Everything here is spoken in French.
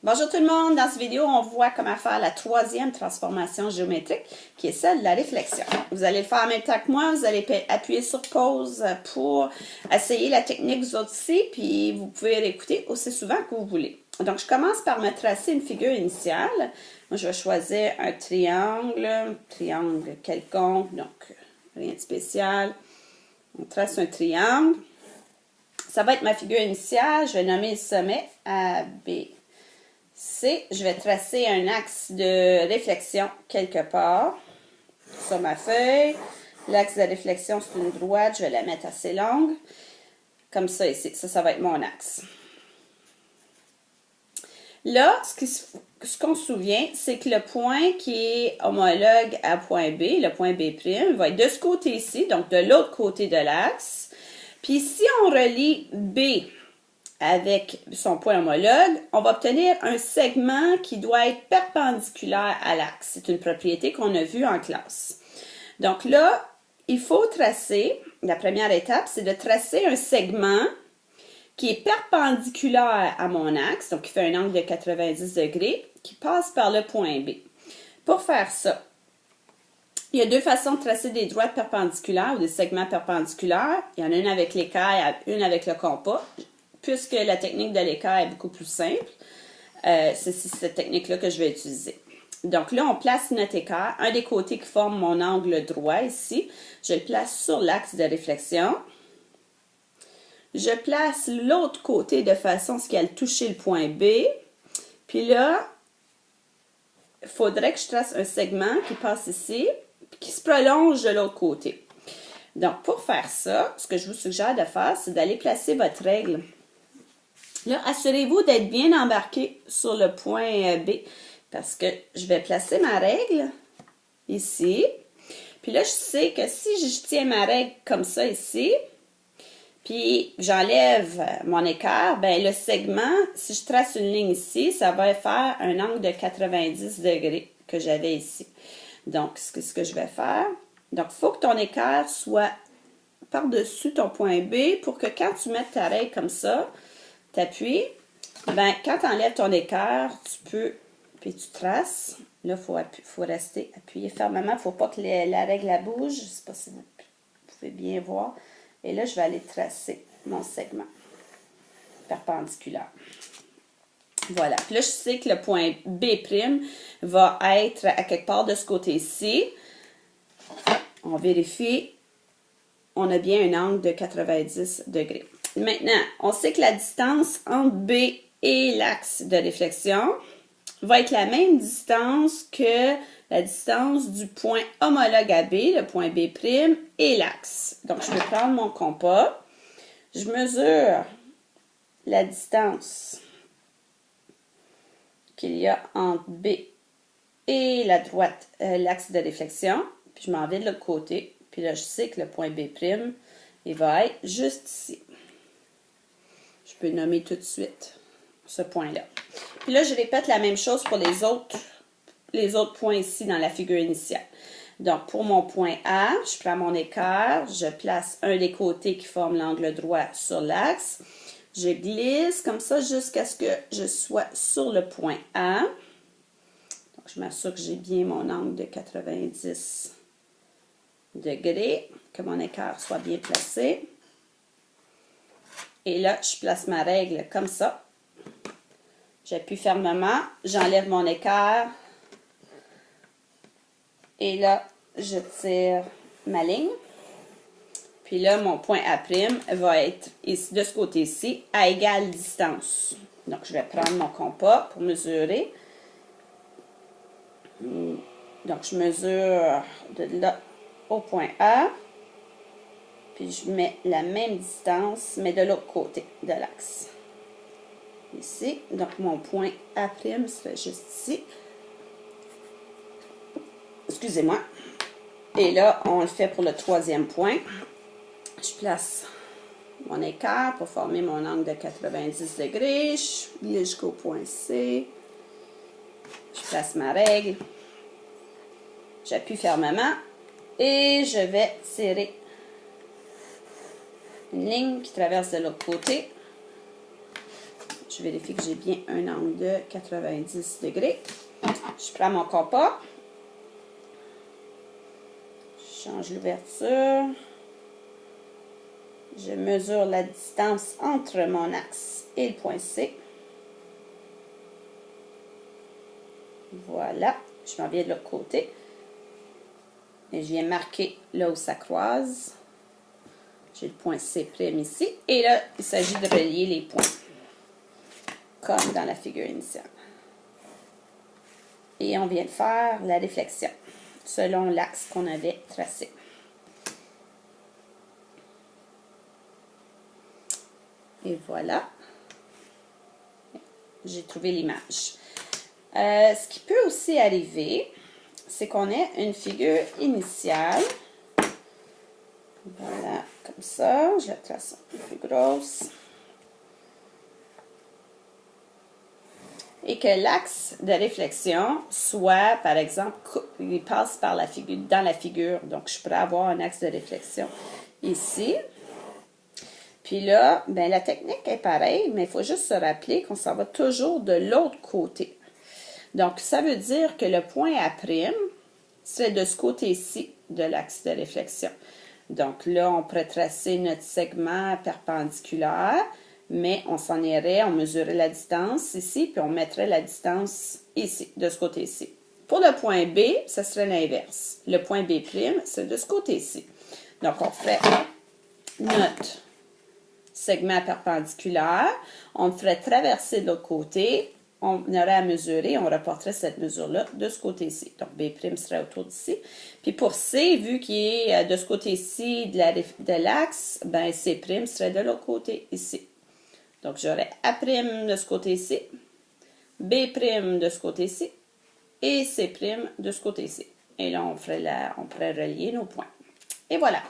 Bonjour tout le monde, dans cette vidéo, on voit comment faire la troisième transformation géométrique, qui est celle de la réflexion. Vous allez le faire en même temps que moi, vous allez appuyer sur pause pour essayer la technique vous autres aussi, puis vous pouvez réécouter aussi souvent que vous voulez. Donc, je commence par me tracer une figure initiale. Moi, je vais choisir un triangle quelconque, donc rien de spécial. On trace un triangle. Ça va être ma figure initiale, je vais nommer le sommet A, B, C. Je vais tracer un axe de réflexion quelque part sur ma feuille. L'axe de réflexion, c'est une droite, je vais la mettre assez longue. Comme ça ici, ça va être mon axe. Là, ce qu'on se souvient, c'est que le point qui est homologue à point B, le point B', va être de ce côté ici, donc de l'autre côté de l'axe. Puis si on relie B avec son point homologue, on va obtenir un segment qui doit être perpendiculaire à l'axe. C'est une propriété qu'on a vue en classe. Donc là, il faut tracer, la première étape, c'est de tracer un segment qui est perpendiculaire à mon axe, donc qui fait un angle de 90 degrés, qui passe par le point B. Pour faire ça, il y a deux façons de tracer des droites perpendiculaires ou des segments perpendiculaires. Il y en a une avec l'équerre et une avec le compas. Puisque la technique de l'équerre est beaucoup plus simple, c'est cette technique-là que je vais utiliser. Donc là, on place notre équerre, un des côtés qui forme mon angle droit ici. Je le place sur l'axe de réflexion. Je place l'autre côté de façon à ce qu'elle touche le point B. Puis là, il faudrait que je trace un segment qui passe ici, qui se prolonge de l'autre côté. Donc, pour faire ça, ce que je vous suggère de faire, c'est d'aller placer votre règle. Là, assurez-vous d'être bien embarqué sur le point B parce que je vais placer ma règle ici. Puis là, je sais que si je tiens ma règle comme ça ici, puis j'enlève mon équerre, ben le segment, si je trace une ligne ici, ça va faire un angle de 90 degrés que j'avais ici. Donc, c'est ce que je vais faire. Donc, il faut que ton équerre soit par-dessus ton point B pour que quand tu mettes ta règle comme ça, t'appuies, ben, quand tu enlèves ton équerre, tu peux, puis tu traces. Là, il faut rester appuyé fermement. Il ne faut pas que la règle la bouge. Je ne sais pas si vous pouvez bien voir. Et là, je vais aller tracer mon segment perpendiculaire. Voilà. Puis là, je sais que le point B' va être à quelque part de ce côté-ci. On vérifie. On a bien un angle de 90 degrés. Maintenant, on sait que la distance entre B et l'axe de réflexion va être la même distance que la distance du point homologue à B, le point B', et l'axe. Donc, je vais prendre mon compas. Je mesure la distance qu'il y a entre B et la droite, l'axe de réflexion. Puis, je m'en vais de l'autre côté. Puis là, je sais que le point B', il va être juste ici. Je peux nommer tout de suite ce point-là. Puis là, je répète la même chose pour les autres points ici dans la figure initiale. Donc, pour mon point A, je prends mon équerre, je place un des côtés qui forme l'angle droit sur l'axe. Je glisse comme ça jusqu'à ce que je sois sur le point A. Donc, je m'assure que j'ai bien mon angle de 90 degrés, que mon équerre soit bien placé. Et là, je place ma règle comme ça. J'appuie fermement, j'enlève mon équerre. Et là, je tire ma ligne. Puis là, mon point A' va être ici, de ce côté-ci, à égale distance. Donc, je vais prendre mon compas pour mesurer. Donc, je mesure de là au point A. Puis, je mets la même distance, mais de l'autre côté de l'axe. Ici. Donc, mon point A' serait juste ici. Excusez-moi. Et là, on le fait pour le troisième point. Je place mon équerre pour former mon angle de 90 degrés. Je glisse jusqu'au point C. Je place ma règle. J'appuie fermement. Et je vais tirer une ligne qui traverse de l'autre côté. Je vérifie que j'ai bien un angle de 90 degrés. Je prends mon compas. Je change l'ouverture. Je mesure la distance entre mon axe et le point C. Voilà. Je m'en viens de l'autre côté. Et je viens marquer là où ça croise. J'ai le point C' ici. Et là, il s'agit de relier les points. Comme dans la figure initiale. Et on vient de faire la réflexion selon l'axe qu'on avait tracé. Et voilà. J'ai trouvé l'image. Ce qui peut aussi arriver, c'est qu'on ait une figure initiale. Voilà, comme ça. Je la trace un peu plus grosse. Et que l'axe de réflexion soit, par exemple, il passe par la figure, dans la figure. Donc, je pourrais avoir un axe de réflexion ici. Puis là, ben, la technique est pareille, mais il faut juste se rappeler qu'on s'en va toujours de l'autre côté. Donc, ça veut dire que le point A' serait de ce côté-ci de l'axe de réflexion. Donc là, on pourrait tracer notre segment perpendiculaire, mais on s'en irait, on mesurerait la distance ici, puis on mettrait la distance ici, de ce côté-ci. Pour le point B, ce serait l'inverse. Le point B', c'est de ce côté-ci. Donc, on ferait notre segment perpendiculaire, on le ferait traverser de l'autre côté, on aurait à mesurer, on rapporterait cette mesure-là de ce côté-ci. Donc, B' serait autour d'ici. Puis pour C, vu qu'il est de ce côté-ci de l'axe, ben C' serait de l'autre côté, ici. Donc, j'aurais A' de ce côté-ci, B' de ce côté-ci et C' de ce côté-ci. Et là, on pourrait relier nos points. Et voilà.